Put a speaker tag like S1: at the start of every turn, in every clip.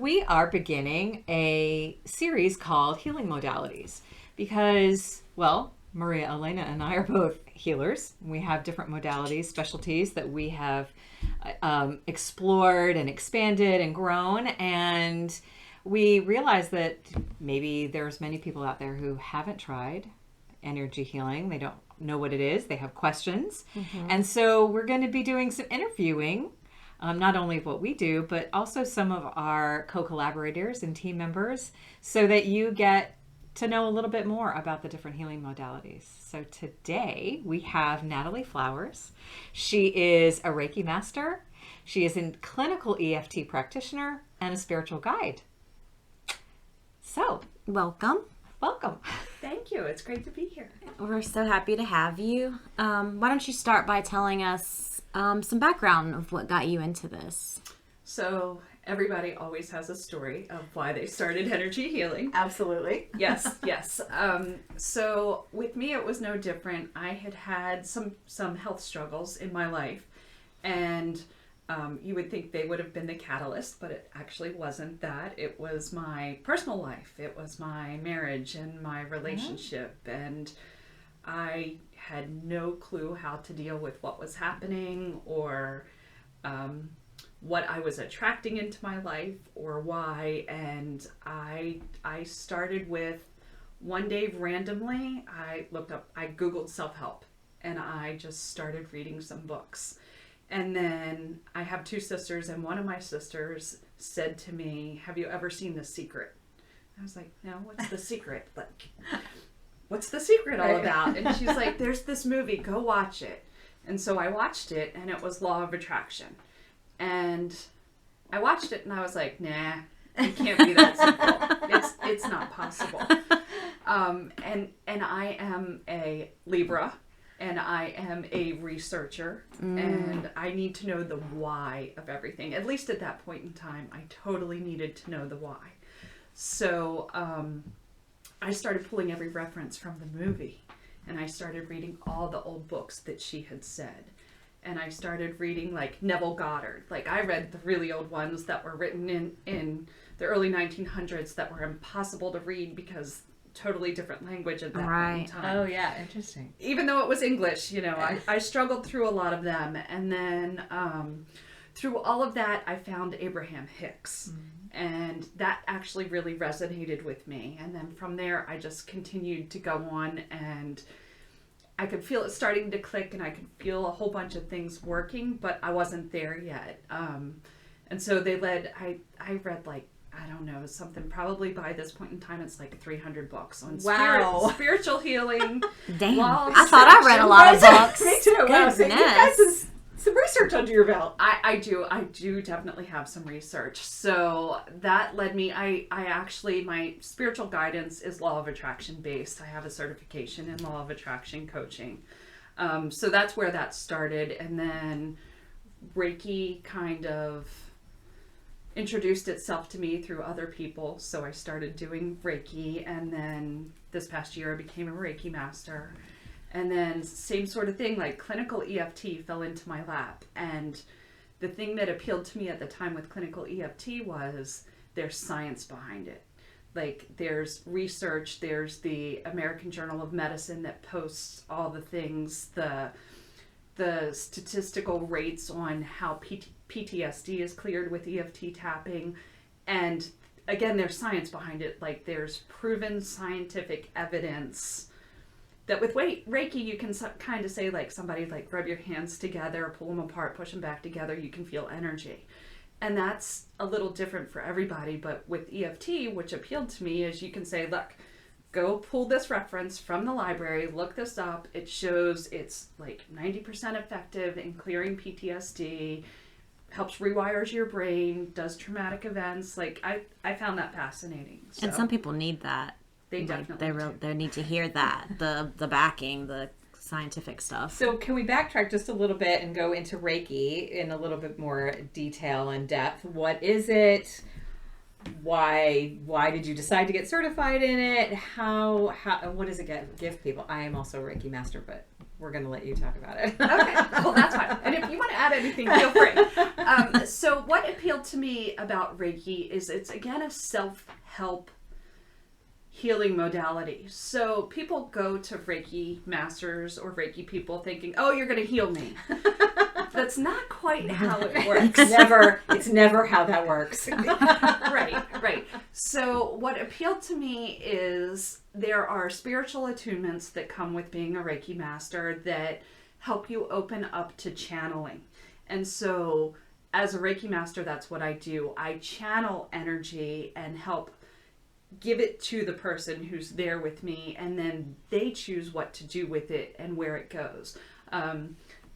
S1: we are beginning a series called Healing Modalities because, well, Maria Elena and I are both healers. We have different modalities, specialties that we have explored and expanded and grown. And we realize that maybe there's many people out there who haven't tried energy healing. They don't know what it is. They have questions. And so we're going to be doing some interviewing, not only of what we do, but also some of our co-collaborators and team members, so that you get to know a little bit more about the different healing modalities. So today we have Natalie Flowers. She is a Reiki master. She is a clinical EFT practitioner and a spiritual guide. So,
S2: Welcome.
S1: welcome.
S3: Thank you. It's great to be here.
S2: We're so happy to have you. Why don't you start by telling us some background of what got you into this?
S3: So everybody always has a story of why they started energy healing.
S1: Absolutely.
S3: Yes. So with me, it was no different. I had some health struggles in my life, and you would think they would have been the catalyst, but it actually wasn't that. It was my personal life. It was my marriage and my relationship, and I had no clue how to deal with what was happening or what I was attracting into my life or why. And I started with, one day randomly, I Googled self-help, and I just started reading some books. And then I have two sisters, and one of my sisters said to me, "Have you ever seen The Secret?" I was like, "No, what's The Secret? Like, what's The Secret all about?" And she's like, "There's this movie, go watch it." And so I watched it, and it was Law of Attraction. And I watched it, and I was like, "Nah, it can't be that simple. It's not possible." And I am a Libra. And I am a researcher, and I need to know the why of everything. At least at that point in time, I totally needed to know the why. So I started pulling every reference from the movie, and I started reading all the old books that she had said. And I started reading like Neville Goddard. Like, I read the really old ones that were written in the early 1900s that were impossible to read because totally different language at that point in time.
S1: Oh, yeah. Interesting.
S3: Even though it was English, I struggled through a lot of them. And then through all of that, I found Abraham Hicks. And that actually really resonated with me. And then from there, I just continued to go on, and I could feel it starting to click, and I could feel a whole bunch of things working, but I wasn't there yet. And so I read like, I don't know, something probably by this point in time, it's like 300 books on spiritual healing.
S2: Damn, I thought I read a lot of books.
S1: Me too. Wow, so you guys have some research under your belt.
S3: I do definitely have some research. So that led me, I actually, my spiritual guidance is law of attraction based. I have a certification in law of attraction coaching. So that's where that started. And then Reiki kind of introduced itself to me through other people. So I started doing Reiki, and then this past year I became a Reiki master. And then same sort of thing, like clinical EFT fell into my lap. And the thing that appealed to me at the time with clinical EFT was there's science behind it. Like, there's research, there's the American Journal of Medicine that posts all the things, the statistical rates on how PTSD is cleared with EFT tapping. And again, there's science behind it. Like, there's proven scientific evidence that with Reiki, you can kind of say, like, somebody, like, rub your hands together, pull them apart, push them back together, you can feel energy. And that's a little different for everybody. But with EFT, which appealed to me, is you can say, look, go pull this reference from the library, look this up. It shows it's like 90% effective in clearing PTSD, helps rewires your brain, does traumatic events. Like, I found that fascinating. So
S2: And some people need that.
S3: They definitely do.
S2: They need to hear that, the backing, the scientific stuff.
S1: So can we backtrack just a little bit and go into Reiki in a little bit more detail and depth? What is it? Why did you decide to get certified in it? How what does it give people? I am also a Reiki master, but we're going to let you talk about it.
S3: Okay, well, that's fine. And if you want to add anything, feel free. So what appealed to me about Reiki is it's, again, a self-help healing modality. So people go to Reiki masters or Reiki people thinking, oh, you're going to heal me. That's not quite how it works.
S1: It's never how that works.
S3: Right. So what appealed to me is there are spiritual attunements that come with being a Reiki master that help you open up to channeling. And so as a Reiki master, that's what I do. I channel energy and help give it to the person who's there with me, and then they choose what to do with it and where it goes.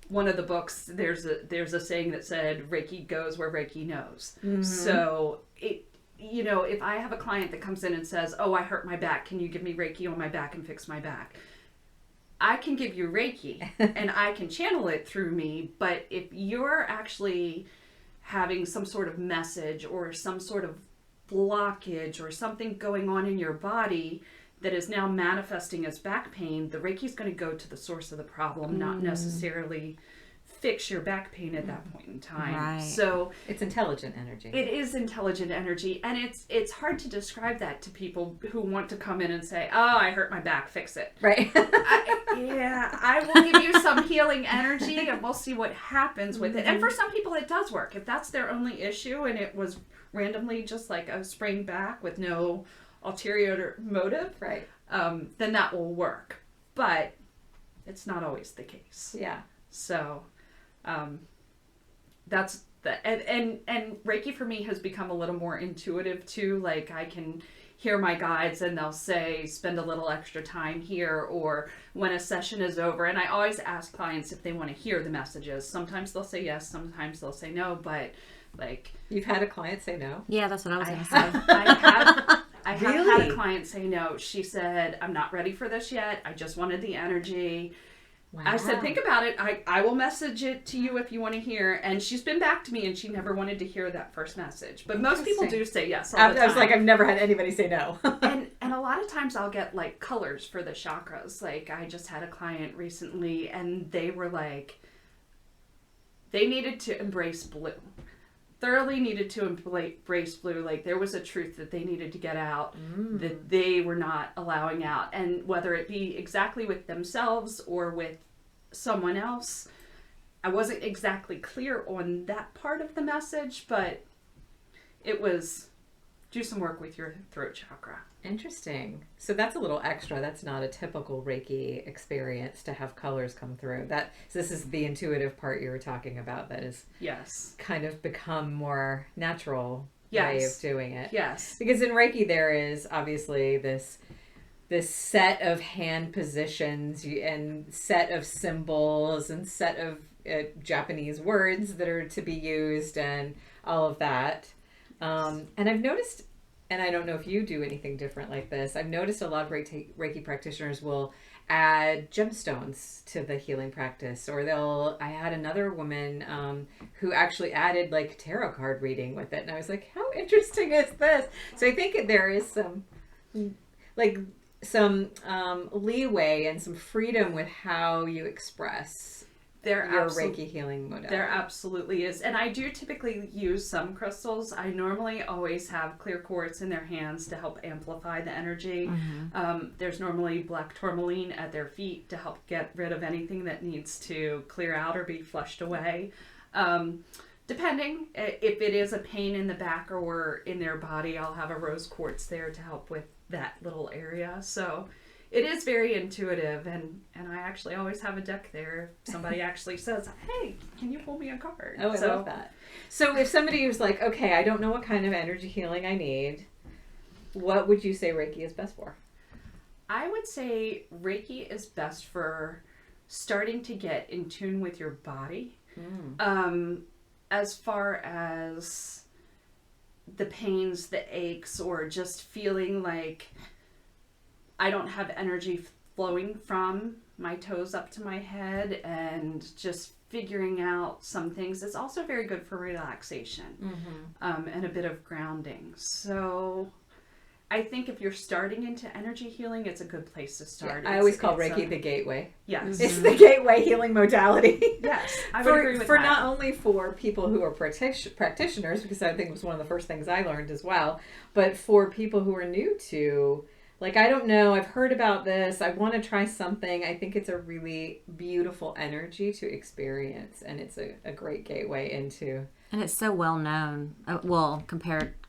S3: One of the books, there's a saying that said, Reiki goes where Reiki knows. Mm-hmm. So if I have a client that comes in and says, oh, I hurt my back, can you give me Reiki on my back and fix my back? I can give you Reiki and I can channel it through me, but if you're actually having some sort of message or some sort of blockage or something going on in your body that is now manifesting as back pain, the Reiki is going to go to the source of the problem, not necessarily fix your back pain at that point in time.
S2: Right.
S3: So
S1: it's intelligent energy.
S3: It is intelligent energy, and it's hard to describe that to people who want to come in and say, oh, I hurt my back, fix it.
S1: Right.
S3: I will give you some healing energy and we'll see what happens with it. And for some people it does work. If that's their only issue and it was randomly just like a sprained back with no ulterior motive,
S1: right,
S3: then that will work. But it's not always the case.
S1: Yeah.
S3: So that's and Reiki for me has become a little more intuitive too. Like I can hear my guides and they'll say spend a little extra time here, or when a session is over, and I always ask clients if they want to hear the messages. Sometimes they'll say yes, sometimes they'll say no, but like
S1: you've had a client say no?
S2: Yeah, that's what I was going to say.
S3: I have had a client say no. She said, I'm not ready for this yet. I just wanted the energy. Wow. I said, think about it. I will message it to you if you want to hear. And she's been back to me and she never wanted to hear that first message. But most people do say yes all the time.
S1: I was like, I've never had anybody say no.
S3: and a lot of times I'll get like colors for the chakras. Like I just had a client recently and they were like, they needed to embrace blue. Thoroughly needed to embrace blue. Like there was a truth that they needed to get out that they were not allowing out. And whether it be exactly with themselves or with someone else, I wasn't exactly clear on that part of the message, but it was do some work with your throat chakra.
S1: Interesting. So that's a little extra. That's not a typical Reiki experience to have colors come through. This is the intuitive part you were talking about that is kind of become more natural way of doing it.
S3: Yes.
S1: Because in Reiki there is obviously this set of hand positions and set of symbols and set of Japanese words that are to be used and all of that. And I've noticed, and I don't know if you do anything different like this, I've noticed a lot of Reiki practitioners will add gemstones to the healing practice, or I had another woman who actually added like tarot card reading with it, and I was like, how interesting is this? So I think there is some leeway and some freedom with how you express your Reiki healing modality.
S3: There absolutely is. And I do typically use some crystals. I normally always have clear quartz in their hands to help amplify the energy. Mm-hmm. There's normally black tourmaline at their feet to help get rid of anything that needs to clear out or be flushed away. Depending, if it is a pain in the back or in their body, I'll have a rose quartz there to help with that little area. So it is very intuitive, and I actually always have a deck there. If somebody actually says, hey, can you pull me a card?
S1: Oh, I love that. So if somebody was like, okay, I don't know what kind of energy healing I need, what would you say Reiki is best for?
S3: I would say Reiki is best for starting to get in tune with your body. As far as the pains, the aches, or just feeling like I don't have energy flowing from my toes up to my head, and just figuring out some things. It's also very good for relaxation and a bit of grounding. So I think if you're starting into energy healing, it's a good place to start.
S1: I always call Reiki the gateway.
S3: Yes.
S1: It's the gateway healing modality.
S3: Yes, I would agree with
S1: for
S3: that.
S1: not only for people who are practitioners, because I think it was one of the first things I learned as well, but for people who are new to, like, I don't know, I've heard about this, I want to try something. I think it's a really beautiful energy to experience, and it's a great gateway into...
S2: And it's so well known. Well,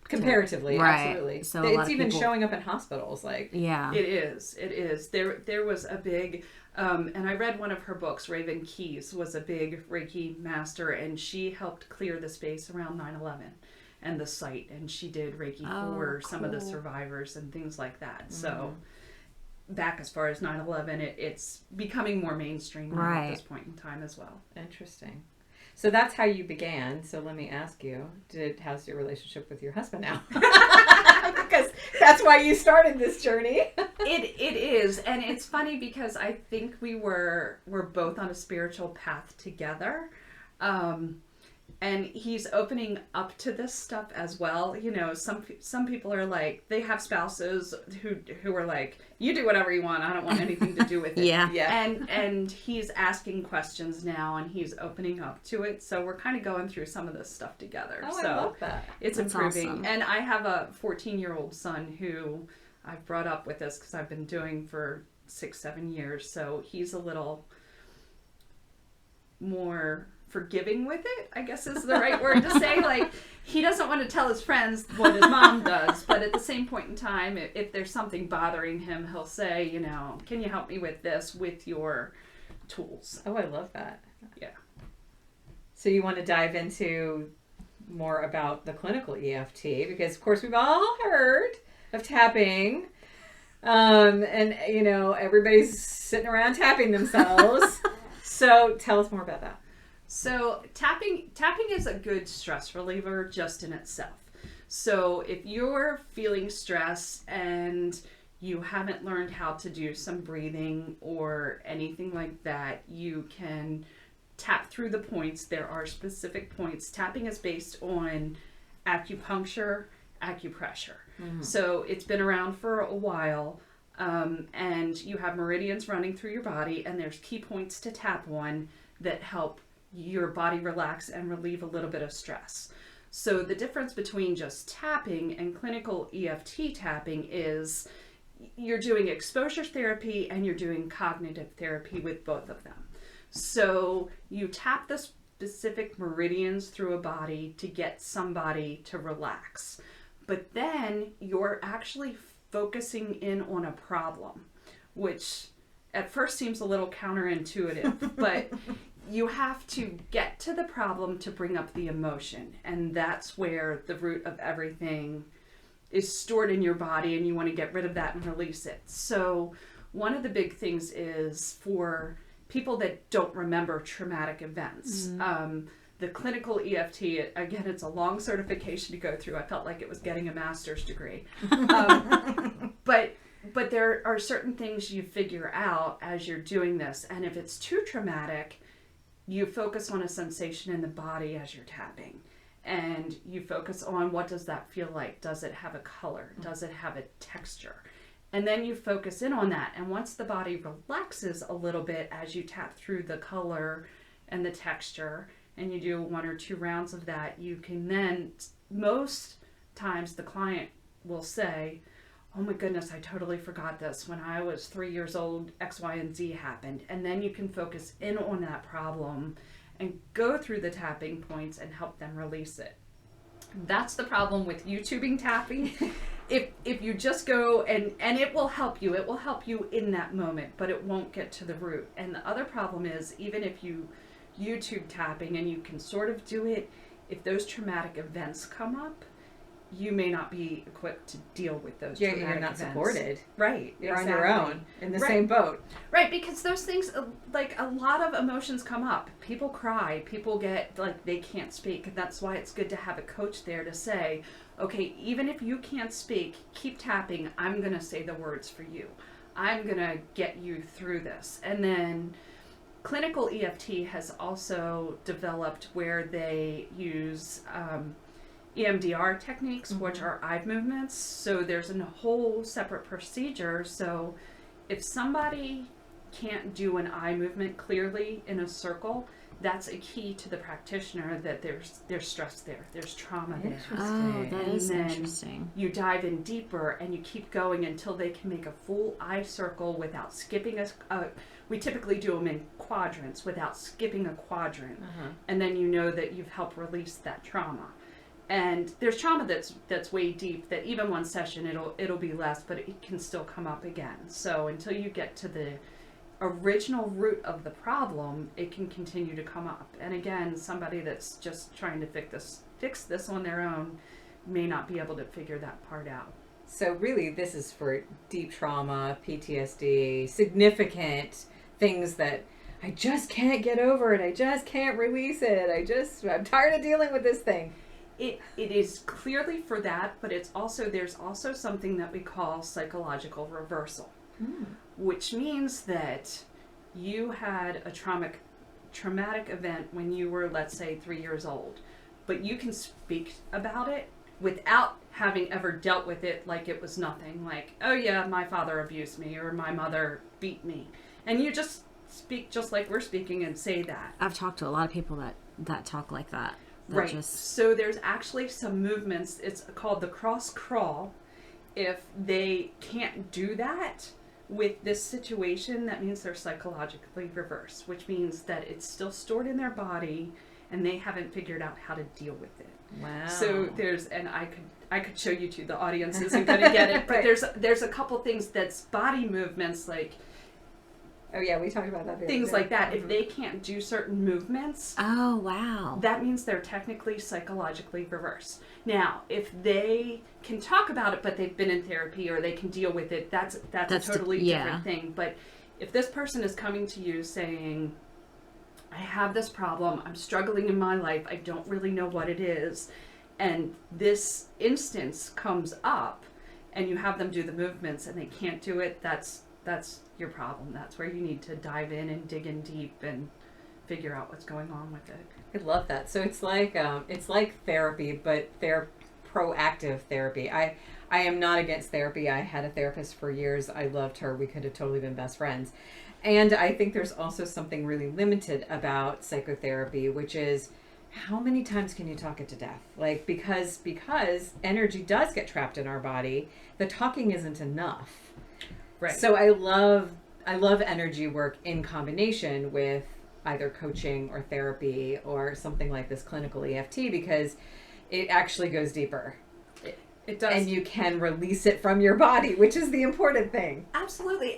S1: Comparatively,
S2: right.
S1: absolutely.
S2: So a lot
S1: it's
S2: of
S1: even
S2: people...
S1: showing up in hospitals, like...
S2: Yeah.
S3: It is. There was a big, and I read one of her books, Raven Keyes was a big Reiki master, and she helped clear the space around 9/11 and the site, and she did Reiki for some of the survivors and things like that. So back as far as 9/11, it's becoming more mainstream now at this point in time as well.
S1: Interesting. So that's how you began. So let me ask you, how's your relationship with your husband now? Because that's why you started this journey.
S3: It is, and it's funny because I think we're both on a spiritual path together. And he's opening up to this stuff as well. You know, some people are like, they have spouses who are like, you do whatever you want. I don't want anything to do with it.
S2: Yeah.
S3: And he's asking questions now, and he's opening up to it. So we're kind of going through some of this stuff together.
S1: Oh,
S3: so
S1: I love that.
S3: it's
S2: That's
S3: improving.
S2: awesome.
S3: And I have a 14-year-old son who I've brought up with this because I've been doing for 6-7 years. So he's a little more forgiving with it, I guess is the right word to say. Like, he doesn't want to tell his friends what his mom does, but at the same point in time, if there's something bothering him, he'll say, you know, can you help me with this with your tools?
S1: Oh, I love that.
S3: Yeah.
S1: So you want to dive into more about the clinical EFT, because of course we've all heard of tapping, and you know, everybody's sitting around tapping themselves. So tell us more about that.
S3: So tapping is a good stress reliever just in itself. So if you're feeling stress and you haven't learned how to do some breathing or anything like that, you can tap through the points. There are specific points. Tapping is based on acupuncture, acupressure. Mm-hmm. So it's been around for a while, and you have meridians running through your body, and there's key points to tap on that help your body relax and relieve a little bit of stress. So the difference between just tapping and clinical EFT tapping is you're doing exposure therapy and you're doing cognitive therapy with both of them. So you tap the specific meridians through a body to get somebody to relax. But then you're actually focusing in on a problem, which at first seems a little counterintuitive, but you have to get to the problem to bring up the emotion. And that's where the root of everything is stored in your body, and you want to get rid of that and release it. So one of the big things is for people that don't remember traumatic events. The clinical EFT, again, it's a long certification to go through. I felt like it was getting a master's degree. But there are certain things you figure out as you're doing this. And if it's too traumatic, you focus on a sensation in the body as you're tapping. And you focus on, what does that feel like? Does it have a color? Does it have a texture? And then you focus in on that. And once the body relaxes a little bit as you tap through the color and the texture, and you do 1 or 2 rounds of that, you can then, most times the client will say, oh my goodness, I totally forgot this. When I was 3 years old, X, Y, and Z happened. And then you can focus in on that problem and go through the tapping points and help them release it. That's the problem with YouTubing tapping. If you just go and it will help you in that moment, but it won't get to the root. And the other problem is, even if you YouTube tapping and you can sort of do it, if those traumatic events come up, you may not be equipped to deal with those traumatic events.
S1: You're not supported.
S3: Right.
S1: You're on your own in the same boat.
S3: Right, because those things, like, a lot of emotions come up. People cry. People get, like, they can't speak. And that's why it's good to have a coach there to say, okay, even if you can't speak, keep tapping. I'm going to say the words for you. I'm going to get you through this. And then clinical EFT has also developed where they use EMDR techniques, which are eye movements. So there's a whole separate procedure. So if somebody can't do an eye movement clearly in a circle, that's a key to the practitioner that there's stress there, there's trauma there.
S2: Oh, that
S3: And
S2: is
S3: then
S2: interesting.
S3: you dive in deeper and you keep going until they can make a full eye circle without skipping we typically do them in quadrants without skipping a quadrant. And then you know that you've helped release that trauma. And there's trauma that's way deep that even one session it'll be less, but it can still come up again. So until you get to the original root of the problem, it can continue to come up. And again, somebody that's just trying to fix this on their own may not be able to figure that part out.
S1: So really, this is for deep trauma, PTSD, significant things that I just can't get over it. I just can't release it. I'm tired of dealing with this thing.
S3: It is clearly for that, but there's also something that we call psychological reversal, which means that you had a traumatic event when you were, let's say, 3 years old, but you can speak about it without having ever dealt with it like it was nothing. Like, oh yeah, my father abused me or my mother beat me, and you just speak just like we're speaking and say that.
S2: I've talked to a lot of people that talk like that.
S3: Right. So there's actually some movements. It's called the cross crawl. If they can't do that with this situation, that means they're psychologically reversed, which means that it's still stored in their body and they haven't figured out how to deal with it.
S1: Wow.
S3: So and I could show you too. The audience isn't going to get it, but there's a couple things that's body movements, like
S1: Oh yeah, we talked about that.
S3: things like that. If they can't do certain movements,
S2: Oh, wow.
S3: that means they're technically psychologically reversed. Now, if they can talk about it, but they've been in therapy or they can deal with it, that's a totally different thing. But if this person is coming to you saying, I have this problem, I'm struggling in my life, I don't really know what it is, and this instance comes up, and you have them do the movements and they can't do it, that's your problem. That's where you need to dive in and dig in deep and figure out what's going on with it.
S1: I love that. So it's like therapy, but proactive therapy. I am not against therapy. I had a therapist for years. I loved her. We could have totally been best friends. And I think there's also something really limited about psychotherapy, which is how many times can you talk it to death? Like, because energy does get trapped in our body, the talking isn't enough.
S3: Right.
S1: So I love energy work in combination with either coaching or therapy or something like this clinical EFT, because it actually goes deeper.
S3: It does.
S1: And you can release it from your body, which is the important thing.
S3: Absolutely.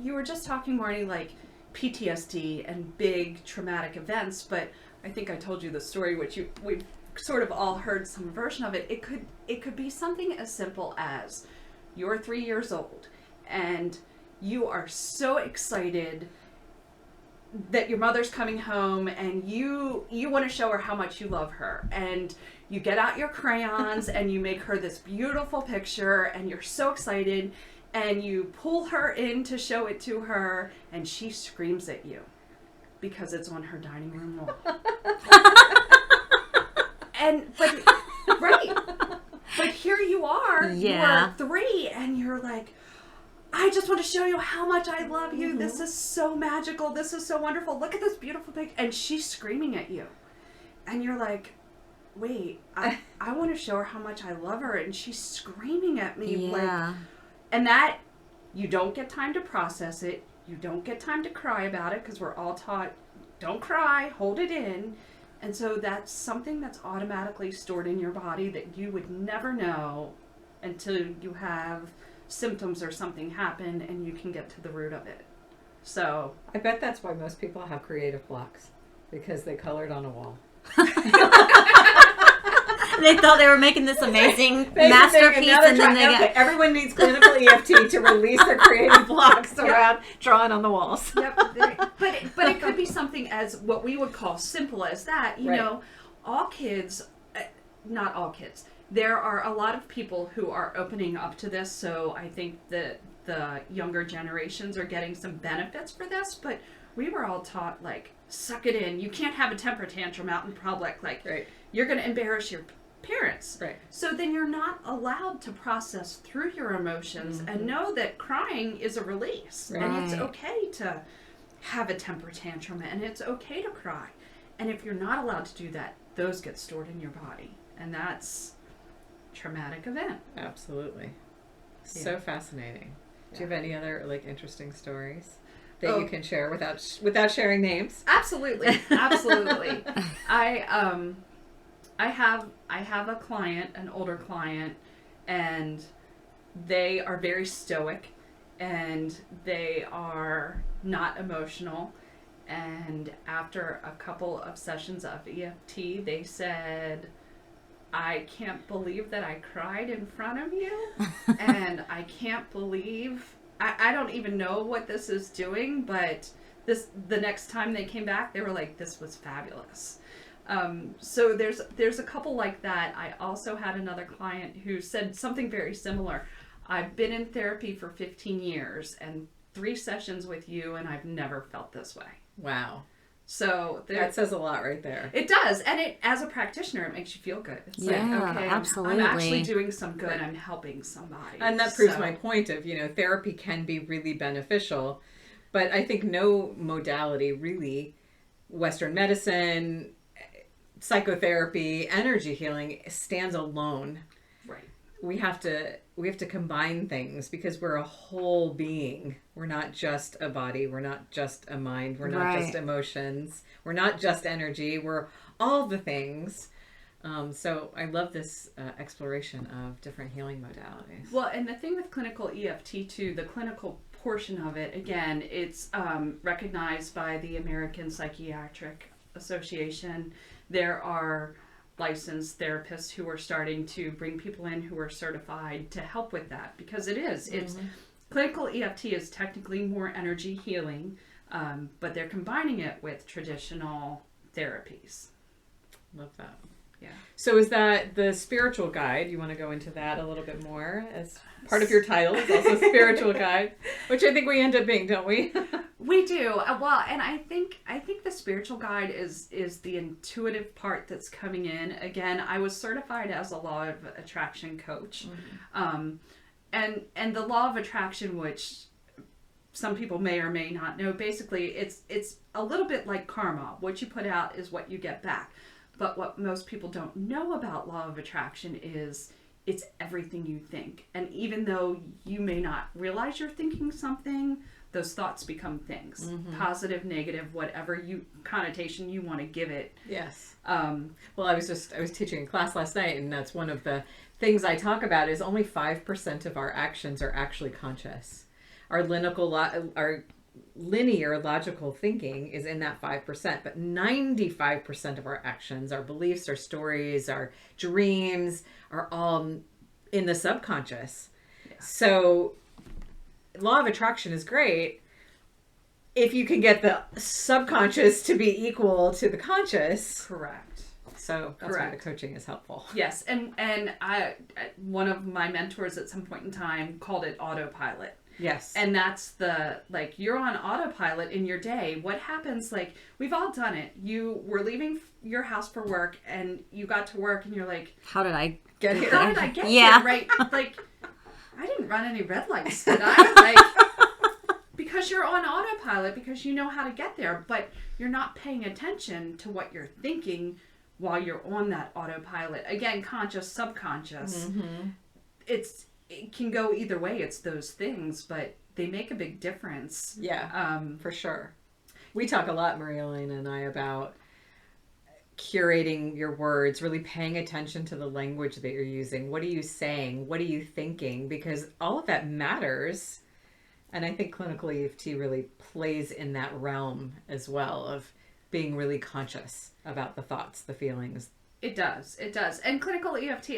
S3: You were just talking, Marnie, like PTSD and big traumatic events, but I think I told you the story, which we've sort of all heard some version of it. It could be something as simple as you're 3 years old and you are so excited that your mother's coming home and you want to show her how much you love her, and you get out your crayons and you make her this beautiful picture and you're so excited and you pull her in to show it to her and she screams at you because it's on her dining room wall. But here you are, you are 3 and you're like, I just want to show you how much I love you. Mm-hmm. This is so magical. This is so wonderful. Look at this beautiful picture. And she's screaming at you. And you're like, wait, I want to show her how much I love her. And she's screaming at me.
S2: Yeah.
S3: And that, you don't get time to process it. You don't get time to cry about it, because we're all taught, don't cry, hold it in. And so that's something that's automatically stored in your body that you would never know until you have symptoms or something happen and you can get to the root of it. So
S1: I bet that's why most people have creative blocks, because they colored on a wall.
S2: They thought they were making this amazing masterpiece, and then they
S1: everyone needs clinical EFT to release their creative blocks around drawing on the walls.
S3: Yep. But it could be something as what we would call simple as that. You know, all kids, not all kids. There are a lot of people who are opening up to this, so I think that the younger generations are getting some benefits for this, but we were all taught, like, suck it in. You can't have a temper tantrum out in public. Like,
S1: Right.
S3: you're going to embarrass your parents.
S1: Right.
S3: So then you're not allowed to process through your emotions and know that crying is a release.
S1: Right.
S3: And it's
S2: Right.
S3: okay to have a temper tantrum, and it's okay to cry. And if you're not allowed to do that, those get stored in your body. And that's a traumatic event.
S1: Absolutely. So
S3: Yeah.
S1: fascinating. Do you
S3: Yeah.
S1: have any other like interesting stories that
S3: Oh.
S1: you can share without sharing names?
S3: Absolutely. Absolutely. I have a client, an older client, and they are very stoic and they are not emotional. And after a couple of sessions of EFT, they said, I can't believe that I cried in front of you. And I can't believe, I don't even know what this is doing, but the next time they came back, they were like, this was fabulous. So there's a couple like that. I also had another client who said something very similar. I've been in therapy for 15 years and 3 sessions with you, and I've never felt this way.
S1: Wow.
S3: So
S1: That says a lot right there.
S3: it does, and it, as a practitioner, it makes you feel good. It's
S2: Yeah,
S3: like, okay,
S2: absolutely.
S3: I'm actually doing some good. I'm helping somebody.
S1: And that proves
S3: So-
S1: my point of, therapy can be really beneficial, but I think no modality really, Western medicine, psychotherapy, energy healing, stands alone.
S3: Right.
S1: We have to combine things because we're a whole being. We're not just a body. We're not just a mind. We're not
S2: Right.
S1: just emotions. We're not just energy. We're all the things. So I love this exploration of different healing modalities.
S3: Well, and the thing with clinical EFT too, the clinical portion of it, again, it's recognized by the American Psychiatric Association. There are licensed therapists who are starting to bring people in who are certified to help with that, because it's clinical EFT is technically more energy healing, but they're combining it with traditional therapies.
S1: Love that.
S3: Yeah.
S1: So is that the spiritual guide? You want to go into that a little bit more as part of your title is also spiritual guide, which I think we end up being, don't we?
S3: We do. Well, and I think the spiritual guide is the intuitive part that's coming in. Again, I was certified as a law of attraction coach. And the law of attraction, which some people may or may not know, basically it's a little bit like karma. What you put out is what you get back. But what most people don't know about law of attraction is it's everything you think. And even though you may not realize you're thinking something, those thoughts become things. Positive, negative, whatever connotation you want to give it.
S1: Yes. Well, I was teaching a class last night, and that's one of the things I talk about is only 5% of our actions are actually conscious. Our linear logical thinking is in that 5%, but 95% of our actions, our beliefs, our stories, our dreams are all in the subconscious. Yeah. So law of attraction is great if you can get the subconscious to be equal to the conscious.
S3: Correct.
S1: So that's why the coaching is helpful.
S3: Yes, and one of my mentors at some point in time called it autopilot.
S1: Yes.
S3: And that's you're on autopilot in your day. What happens, we've all done it. You were leaving your house for work and you got to work and you're like,
S1: How did I get here?
S3: Here? Right? I didn't run any red lights, did I? Because you're on autopilot, because you know how to get there, but you're not paying attention to what you're thinking while you're on that autopilot. Again, conscious, subconscious.
S1: Mm-hmm.
S3: It can go either way. It's those things, but they make a big difference.
S1: Yeah, for sure. We talk a lot, Maria Elena and I, about curating your words, really paying attention to the language that you're using. What are you saying? What are you thinking? Because all of that matters. And I think clinical EFT really plays in that realm as well of being really conscious about the thoughts, the feelings.
S3: It does. And clinical EFT,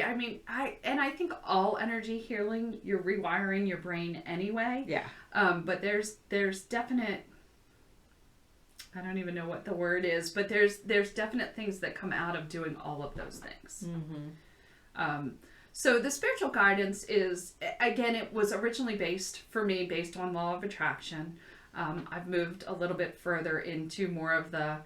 S3: I think all energy healing, you're rewiring your brain anyway.
S1: Yeah.
S3: But there's definite, I don't even know what the word is, but there's definite things that come out of doing all of those things.
S1: Mm-hmm.
S3: So the spiritual guidance is, again, it was originally based on law of attraction. I've moved a little bit further into more of the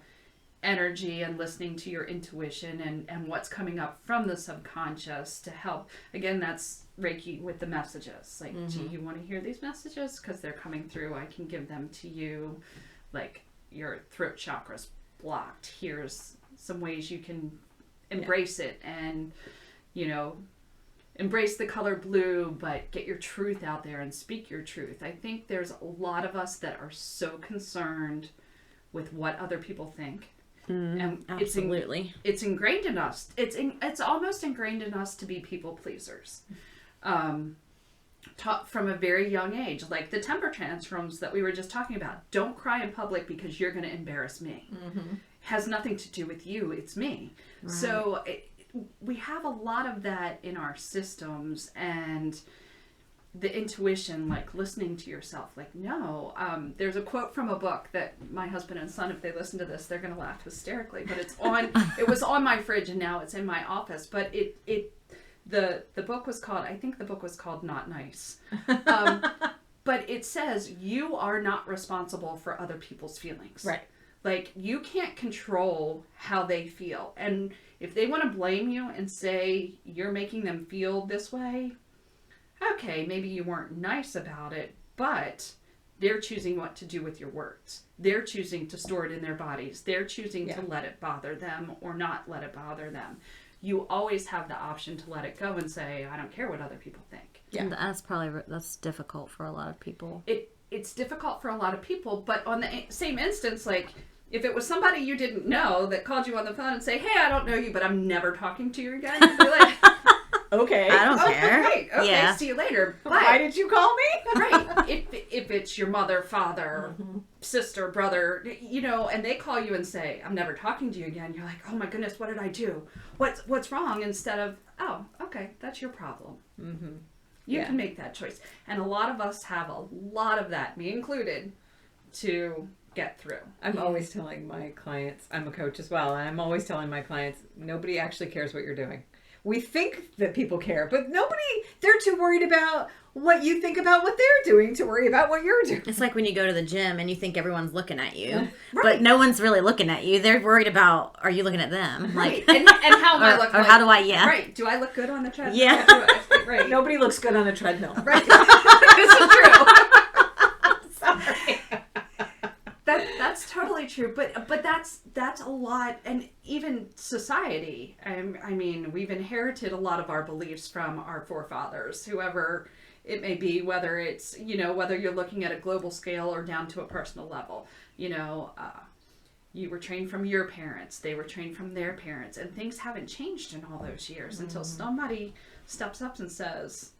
S3: energy and listening to your intuition and what's coming up from the subconscious to help. Again, that's Reiki with the messages. Like, do you want to hear these messages? Because they're coming through. I can give them to you. Like, your throat chakra's blocked. Here's some ways you can embrace it and, embrace the color blue, but get your truth out there and speak your truth. I think there's a lot of us that are so concerned with what other people think. And
S2: Absolutely.
S3: It's ingrained in us. It's almost ingrained in us to be people pleasers. Taught from a very young age, like the temper tantrums that we were just talking about. Don't cry in public because you're going to embarrass me. Has nothing to do with you. It's me. Right. So we have a lot of that in our systems, and the intuition, like listening to yourself. Like, no, there's a quote from a book that my husband and son, if they listen to this, they're going to laugh hysterically, but it was on my fridge and now it's in my office. But the book was called, I think the book was called Not Nice. But it says you are not responsible for other people's feelings.
S1: Right.
S3: Like, you can't control how they feel. And if they want to blame you and say you're making them feel this way, okay, maybe you weren't nice about it, but they're choosing what to do with your words. They're choosing to store it in their bodies. They're choosing to let it bother them or not let it bother them. You always have the option to let it go and say, I don't care what other people think.
S2: Yeah. And that's difficult for a lot of people.
S3: It's difficult for a lot of people, but on the same instance, like, if it was somebody you didn't know that called you on the phone and say, hey, I don't know you, but I'm never talking to you again, you'd be like,
S1: okay.
S2: I don't care.
S3: Great. Okay, see you later. But,
S1: why did you call me?
S3: Right. If it's your mother, father, sister, brother, and they call you and say, I'm never talking to you again, you're like, oh my goodness, what did I do? What's wrong? Instead of, oh, okay, that's your problem. You can make that choice. And a lot of us have a lot of that, me included, to get through.
S1: I'm always telling my clients, I'm a coach as well, and I'm always telling my clients, nobody actually cares what you're doing. We think that people care, but they're too worried about what you think about what they're doing to worry about what you're doing.
S2: It's like when you go to the gym and you think everyone's looking at you,
S3: right.
S2: But no one's really looking at you. They're worried about, are you looking at them?
S3: Right.
S2: Like,
S3: and how am I looking?
S2: Or how do I,
S3: Right. Do I look good on the treadmill?
S2: Yeah.
S3: Right.
S1: Nobody looks good on a treadmill.
S3: Right. This is true.
S1: Sorry.
S3: That's totally true, but that's a lot, and even society. I mean, we've inherited a lot of our beliefs from our forefathers, whoever it may be, whether it's whether you're looking at a global scale or down to a personal level. You were trained from your parents, they were trained from their parents, and things haven't changed in all those years until somebody steps up and says,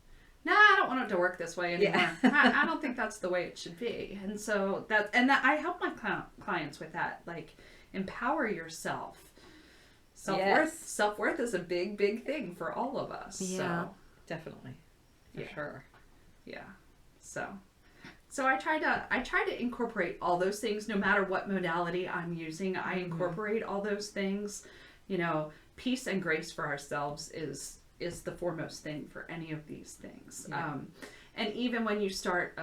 S3: nah, I don't want it to work this way anymore. Yeah. I don't think that's the way it should be. And so that I help my clients with that. Like, empower yourself. Self-worth is a big, big thing for all of us.
S2: Yeah.
S3: So,
S1: Definitely. For sure.
S3: Yeah. So I try to incorporate all those things, no matter what modality I'm using. I incorporate all those things. Peace and grace for ourselves is the foremost thing for any of these things.
S1: Yeah.
S3: And even when you start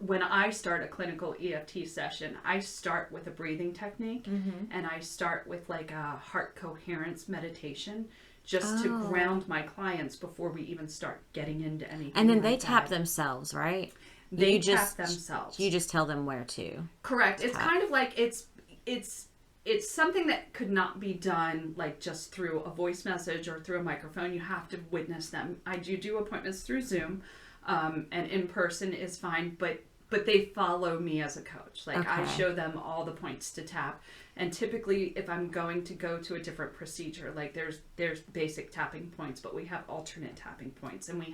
S3: when I start a clinical EFT session, I start with a breathing technique, and I start with like a heart coherence meditation, just to ground my clients before we even start getting into anything.
S2: And then
S3: like
S2: they tap
S3: that.
S2: themselves, right?
S3: They tap themselves.
S2: You just tell them where to.
S3: Correct. It's kind of like it's something that could not be done like just through a voice message or through a microphone. You have to witness them. I do appointments through Zoom, and in person is fine, but they follow me as a coach. Like, I show them all the points to tap. And typically, if I'm going to go to a different procedure, like there's basic tapping points, but we have alternate tapping points, and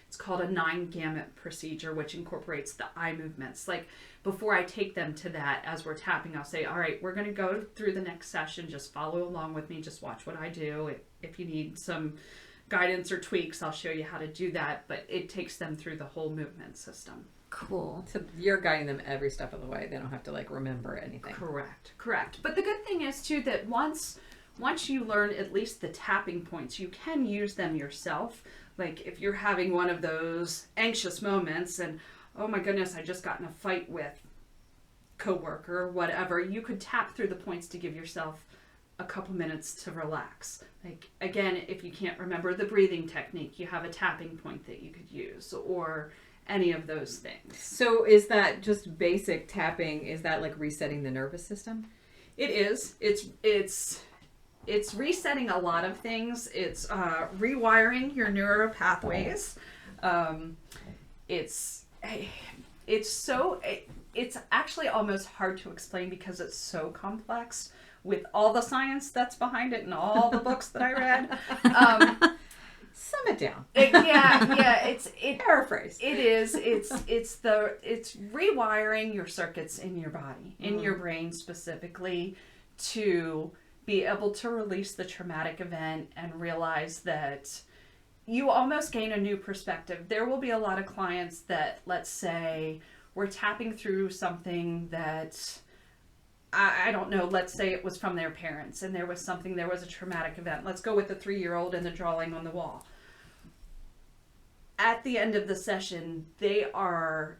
S3: it's called a 9-gamut procedure, which incorporates the eye movements. Like, before I take them to that, as we're tapping, I'll say, all right, we're going to go through the next session. Just follow along with me. Just watch what I do. If you need some guidance or tweaks, I'll show you how to do that. But it takes them through the whole movement system.
S2: Cool.
S1: So you're guiding them every step of the way. They don't have to like remember anything.
S3: Correct. But the good thing is too that once you learn at least the tapping points, you can use them yourself. Like if you're having one of those anxious moments and, oh my goodness, I just got in a fight with coworker or whatever, you could tap through the points to give yourself a couple minutes to relax. Like again, if you can't remember the breathing technique, you have a tapping point that you could use, or any of those things.
S1: So is that just basic tapping? Is that like resetting the nervous system?
S3: It is. It's resetting a lot of things. It's rewiring your neural pathways. It's actually almost hard to explain because it's so complex with all the science that's behind it and all the books that I read.
S1: Sum it down.
S3: It's
S1: Paraphrase.
S3: It is. It's rewiring your circuits in your body, in your brain specifically, to be able to release the traumatic event and realize that you almost gain a new perspective. There will be a lot of clients that, let's say, we're tapping through something that, I don't know, let's say it was from their parents and there was a traumatic event. Let's go with the 3-year-old and the drawing on the wall. At the end of the session, they are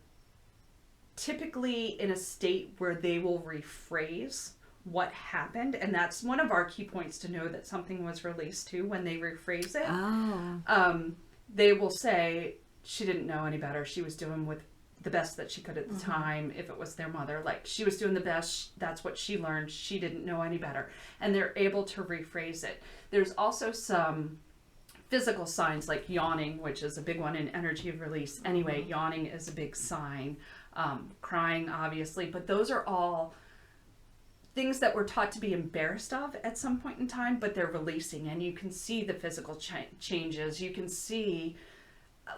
S3: typically in a state where they will rephrase what happened, and that's one of our key points to know that something was released too. When they rephrase it, they will say she didn't know any better. She was doing with the best that she could at the time. If it was their mother, like she was doing the best, that's what she learned. She didn't know any better, and they're able to rephrase it. There's also some physical signs like yawning, which is a big one in energy release. Anyway, yawning is a big sign. Crying, obviously, but those are all things that we're taught to be embarrassed of at some point in time, but they're releasing, and you can see the physical changes. You can see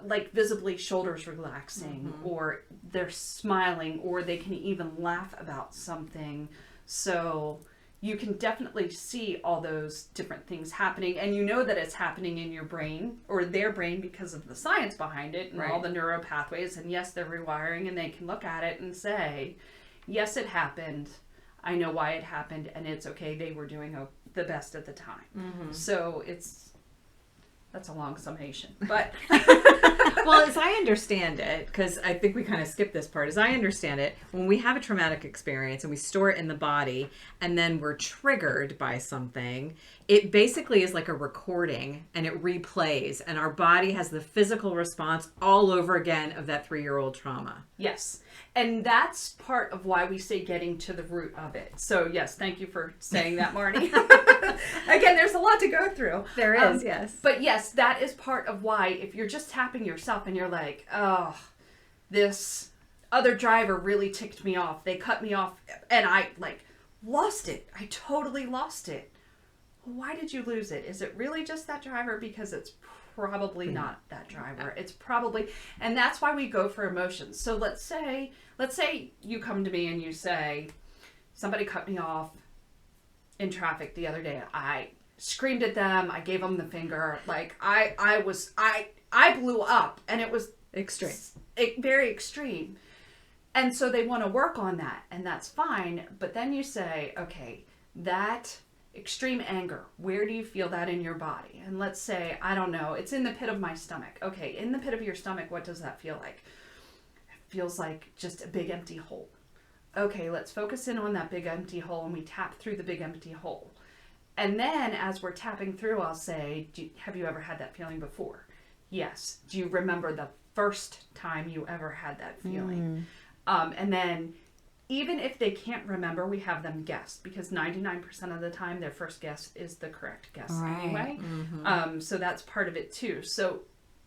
S3: like visibly shoulders relaxing, or they're smiling, or they can even laugh about something. So you can definitely see all those different things happening, and you know that it's happening in your brain or their brain because of the science behind it and all the neural pathways. And yes, they're rewiring, and they can look at it and say, yes, it happened. I know why it happened, and it's okay. They were doing the best at the time. So that's a long summation, but
S1: well, as I understand it, because I think we kind of skipped this part, as I understand it, when we have a traumatic experience and we store it in the body and then we're triggered by something, it basically is like a recording and it replays, and our body has the physical response all over again of that 3-year-old trauma.
S3: Yes. And that's part of why we say getting to the root of it. So yes, thank you for saying that, Marnie. Again, there's a lot to go through.
S1: There is, yes.
S3: But yes, that is part of why, if you're just tapping yourself and you're like, oh, this other driver really ticked me off. They cut me off and I lost it. I totally lost it. Why did you lose it? Is it really just that driver? Because it's probably not that driver. It's probably, and that's why we go for emotions. So let's say you come to me and you say, somebody cut me off in traffic the other day. I screamed at them. I gave them the finger. Like I blew up, and it was
S1: Extreme.
S3: Very extreme. And so they want to work on that, and that's fine. But then you say, okay, that extreme anger, where do you feel that in your body? And let's say, I don't know, it's in the pit of my stomach. Okay, in the pit of your stomach, what does that feel like? It feels like just a big empty hole. Okay, let's focus in on that big empty hole, and we tap through the big empty hole. And then as we're tapping through, I'll say, have you ever had that feeling before? Yes. Do you remember the first time you ever had that feeling? And then even if they can't remember, we have them guess, because 99% of the time their first guess is the correct guess anyway. So that's part of it too. So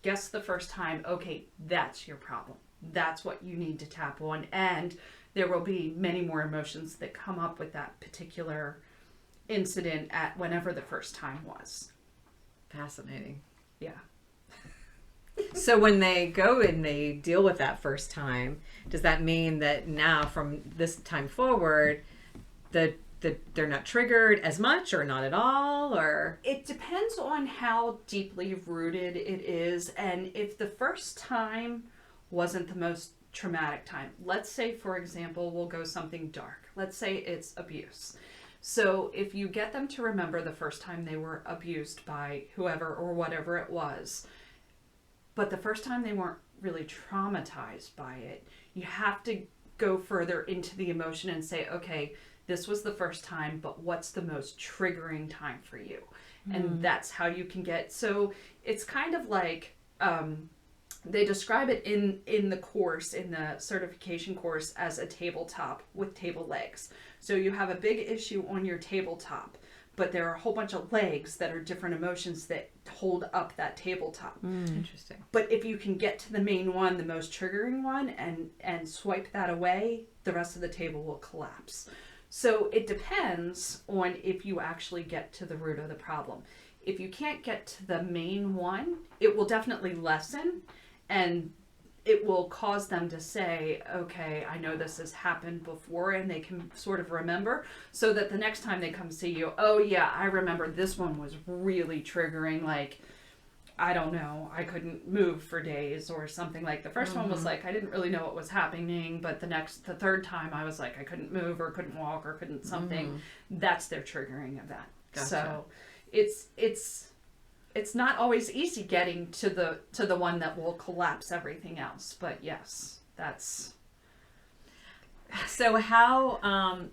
S3: guess the first time, okay, that's your problem. That's what you need to tap on. And there will be many more emotions that come up with that particular incident at whenever the first time was.
S1: Fascinating.
S3: Yeah.
S1: So when they go and they deal with that first time, does that mean that now from this time forward, they're not triggered as much or not at all? Or
S3: It depends on how deeply rooted it is, and if the first time wasn't the most traumatic time. Let's say, for example, we'll go something dark. Let's say it's abuse. So if you get them to remember the first time they were abused by whoever or whatever it was, but the first time they weren't really traumatized by it. You have to go further into the emotion and say, okay, this was the first time, but what's the most triggering time for you? And that's how you can get, so it's kind of like, they describe it in the course, in the certification course, as a tabletop with table legs. So you have a big issue on your tabletop, but there are a whole bunch of legs that are different emotions that hold up that tabletop.
S1: Interesting.
S3: But if you can get to the main one, the most triggering one, and swipe that away, the rest of the table will collapse. So it depends on if you actually get to the root of the problem. If you can't get to the main one, it will definitely lessen, and it will cause them to say, okay, I know this has happened before, and they can sort of remember, so that the next time they come see you, oh yeah, I remember this one was really triggering, like, I don't know, I couldn't move for days or something. Like the first one was like, I didn't really know what was happening, but the third time I was like, I couldn't move or couldn't walk or couldn't something. That's their triggering event.
S1: Gotcha.
S3: So it's not always easy getting to the one that will collapse everything else, but yes, that's.
S1: So how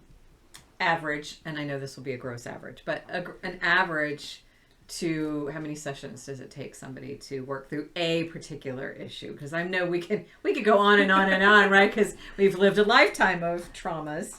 S1: average, and I know this will be a gross average, but an average to how many sessions does it take somebody to work through a particular issue? Because I know we could go on and on and on, right? Because we've lived a lifetime of traumas.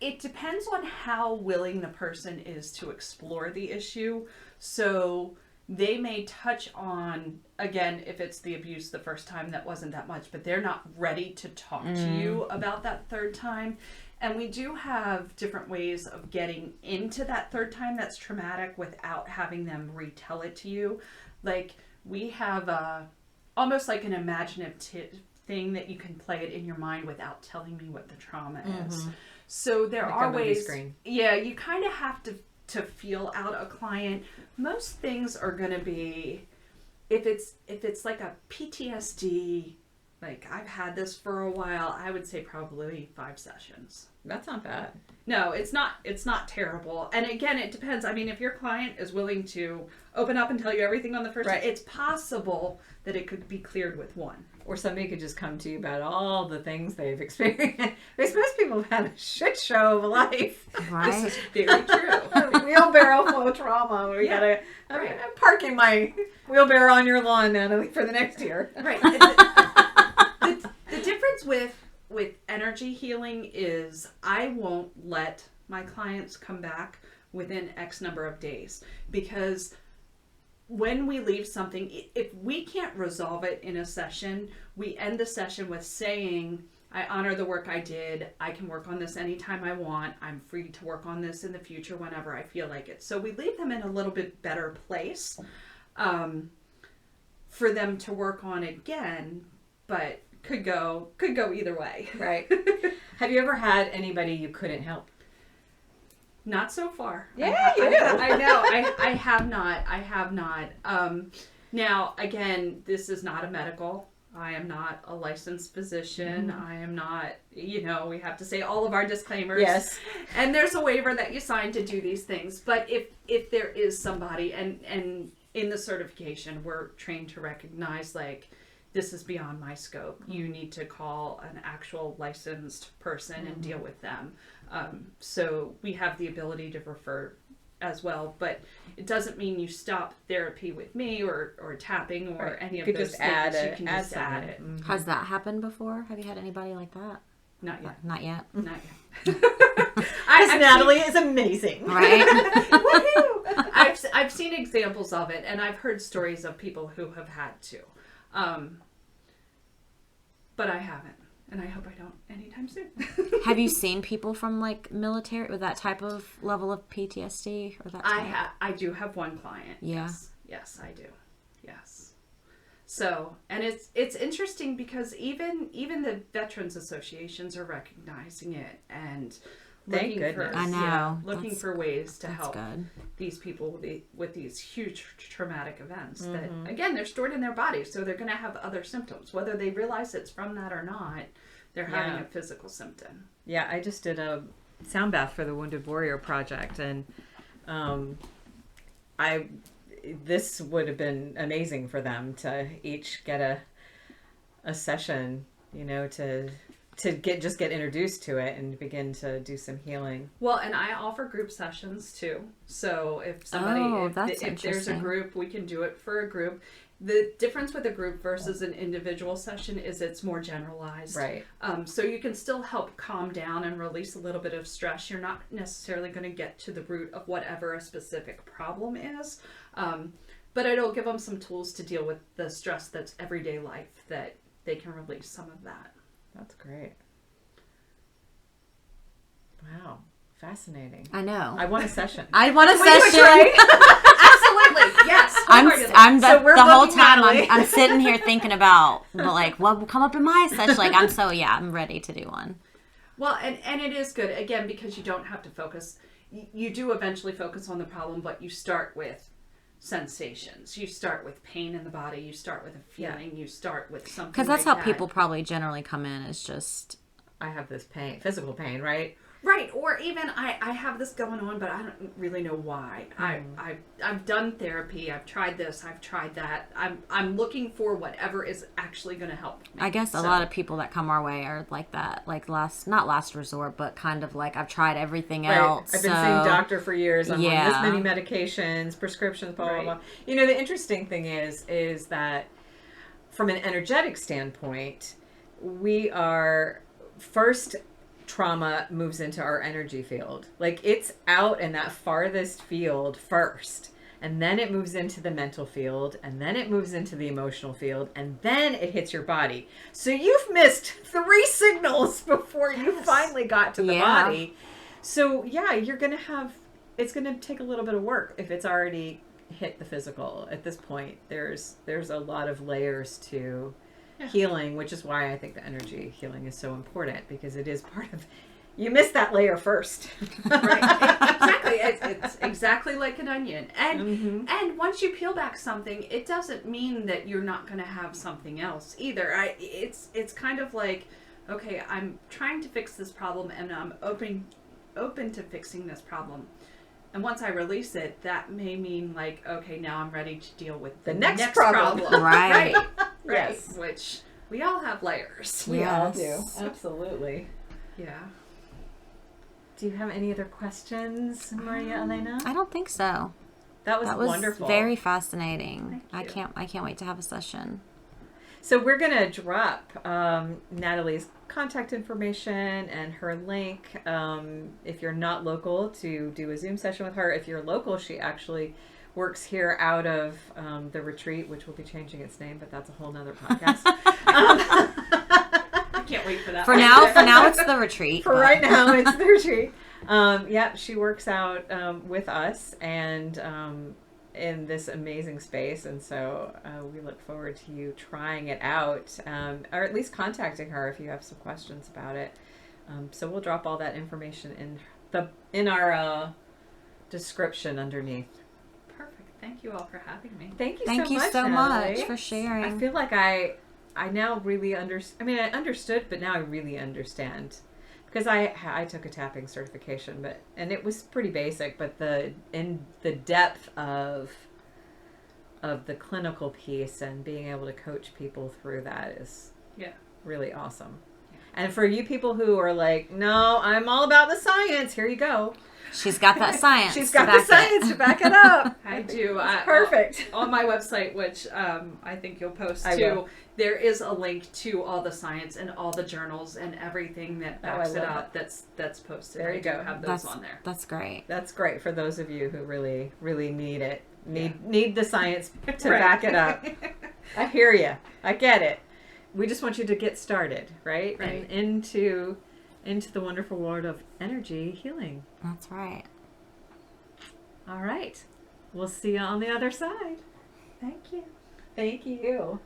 S3: It depends on how willing the person is to explore the issue. So they may touch on, again, if it's the abuse the first time, that wasn't that much, but they're not ready to talk to you about that third time. And we do have different ways of getting into that third time that's traumatic without having them retell it to you. Like we have almost like an imaginative thing that you can play it in your mind without telling me what the trauma is. So there
S1: Like
S3: are
S1: a movie
S3: ways.
S1: screen.
S3: Yeah, you kind of have to feel out a client. Most things are going to be, if it's like a PTSD, like I've had this for a while, I would say probably 5 sessions.
S1: That's not bad.
S3: No, it's not terrible. And again, it depends. I mean, if your client is willing to open up and tell you everything on the first
S1: Right.
S3: day, it's possible that it could be cleared with one.
S1: Or somebody could just come to you about all the things they've experienced. Because most people have had a shit show of a life.
S2: Right.
S3: This is very true.
S1: Wheelbarrow full of trauma. We
S3: Yeah,
S1: gotta.
S3: right.
S1: I'm parking my wheelbarrow on your lawn, Natalie, for the next year.
S3: Right. The difference with energy healing is I won't let my clients come back within X number of days, because when we leave something, if we can't resolve it in a session, we end the session with saying, I honor the work I did. I can work on this anytime I want. I'm free to work on this in the future whenever I feel like it. So we leave them in a little bit better place for them to work on again, but could go either way.
S1: Right. Have you ever had anybody you couldn't help?
S3: Not so far.
S1: Yeah, you do.
S3: I know. I have not. I have not. Now, again, this is not a medical. I am not a licensed physician. I am not, we have to say all of our disclaimers.
S1: Yes.
S3: And there's a waiver that you sign to do these things. But if there is somebody, and in the certification, we're trained to recognize, like, this is beyond my scope. You need to call an actual licensed person and deal with them. So we have the ability to refer as well, but it doesn't mean you stop therapy with me or tapping or any of
S1: You could
S3: those
S1: just
S3: things.
S1: add
S3: You
S1: it.
S3: can
S1: Add
S3: just add it.
S1: something.
S2: Has that happened before? Have you had anybody like that?
S3: Not yet.
S2: Not yet.
S3: Not yet.
S1: Because Natalie is amazing.
S2: Right?
S3: Woohoo! I've seen examples of it, and I've heard stories of people who have had to. But I haven't, and I hope I don't anytime soon.
S2: Have you seen people from like military with that type of level of PTSD or that type?
S3: I do have one client.
S2: Yeah.
S3: Yes, I do. Yes. So, and it's interesting because even the veterans associations are recognizing it and
S1: Thank
S3: looking
S1: goodness.
S3: for
S2: I know.
S3: looking
S2: That's-
S3: for ways to
S2: That's
S3: help
S2: good.
S3: these people with these huge traumatic events that, again, they're stored in their body, so they're going to have other symptoms, whether they realize it's from that or not. They're having
S1: Yeah.
S3: a physical symptom.
S1: Yeah, I just did a sound bath for the Wounded Warrior Project, and this would have been amazing for them to each get a session, to get introduced to it and begin to do some healing.
S3: Well, and I offer group sessions too. So if somebody, if there's a group, we can do it for a group. The difference with a group versus an individual session is it's more generalized.
S1: Right.
S3: So you can still help calm down and release a little bit of stress. You're not necessarily going to get to the root of whatever a specific problem is. But it'll give them some tools to deal with the stress that's everyday life, that they can release some of that.
S1: That's great. Wow. Fascinating.
S2: I know.
S1: I want a session.
S2: I want a session.
S3: Absolutely. Yes.
S2: I'm
S1: So we're
S2: the whole
S1: booking
S2: time
S1: Natalie.
S2: I'm sitting here thinking about, like, what will come up in my session? Like, I'm ready to do one.
S3: Well, and it is good, again, because you don't have to focus. You do eventually focus on the problem, but you start with sensations. You start with pain in the body. You start with a feeling. You start with something.
S2: Because that's how people probably generally come in, is just,
S1: I have this pain, physical pain, right?
S3: Right, or even I have this going on, but I don't really know why. I've done therapy. I've tried this. I've tried that. I'm looking for whatever is actually going to help me.
S2: I guess a lot of people that come our way are like that, like not last resort, but kind of like, I've tried everything else.
S1: I've been seeing doctor for years. I'm on
S2: Yeah.
S1: this many medications, prescriptions, blah,
S3: Right.
S1: blah, blah. The interesting thing is that from an energetic standpoint, we are first, trauma moves into our energy field. Like, it's out in that farthest field first, and then it moves into the mental field, and then it moves into the emotional field, and then it hits your body. So you've missed 3 signals before you finally got to the body. So yeah, it's going to take a little bit of work if it's already hit the physical. At this point, there's a lot of layers to healing, which is why I think the energy healing is so important, because it is part of, you missed that layer first.
S3: Right. Exactly. It's exactly like an onion. And and once you peel back something, it doesn't mean that you're not going to have something else either. It's kind of like, okay, I'm trying to fix this problem, and I'm open to fixing this problem. And once I release it, that may mean, like, okay, now I'm ready to deal with the next problem.
S2: Right.
S3: Right.
S1: Yes.
S3: Which we all have layers.
S1: We all do. Absolutely.
S3: Yeah.
S1: Do you have any other questions, Maria Elena?
S2: I don't think so.
S1: That was wonderful.
S2: Very fascinating.
S3: Thank you.
S2: I can't wait to have a session.
S1: So we're going to drop Natalie's contact information and her link. If you're not local, to do a Zoom session with her. If you're local, she actually works here out of the retreat, which will be changing its name, but that's a whole nother podcast.
S3: I can't wait for that.
S2: For now, it's the retreat.
S1: For right now, it's the retreat. She works out with us and in this amazing space, and so we look forward to you trying it out, or at least contacting her if you have some questions about it. So we'll drop all that information in our description underneath.
S3: Perfect. Thank you all for having me.
S1: Thank you
S2: so
S1: Natalie.
S2: much for sharing.
S1: I feel like I now really understand. I mean, I understood, but now I really understand. Because I took a tapping certification, and it was pretty basic, but the depth of the clinical piece and being able to coach people through that is really awesome. And for you people who are like, no, I'm all about the science, here you go.
S2: She's got that science.
S1: She's got the science to back it up.
S3: I do.
S1: Perfect.
S3: On my website, which I think you'll post too, there is a link to all the science and all the journals and everything that backs it up. That's posted.
S1: There you go.
S3: Have those on there.
S2: That's great.
S1: That's great for those of you who really, really need it. Need the science to back it up. I hear you. I get it. We just want you to get started, right?
S3: Right.
S1: And into the wonderful world of energy healing.
S2: That's right.
S1: All right. We'll see you on the other side.
S3: Thank you.
S1: Thank you.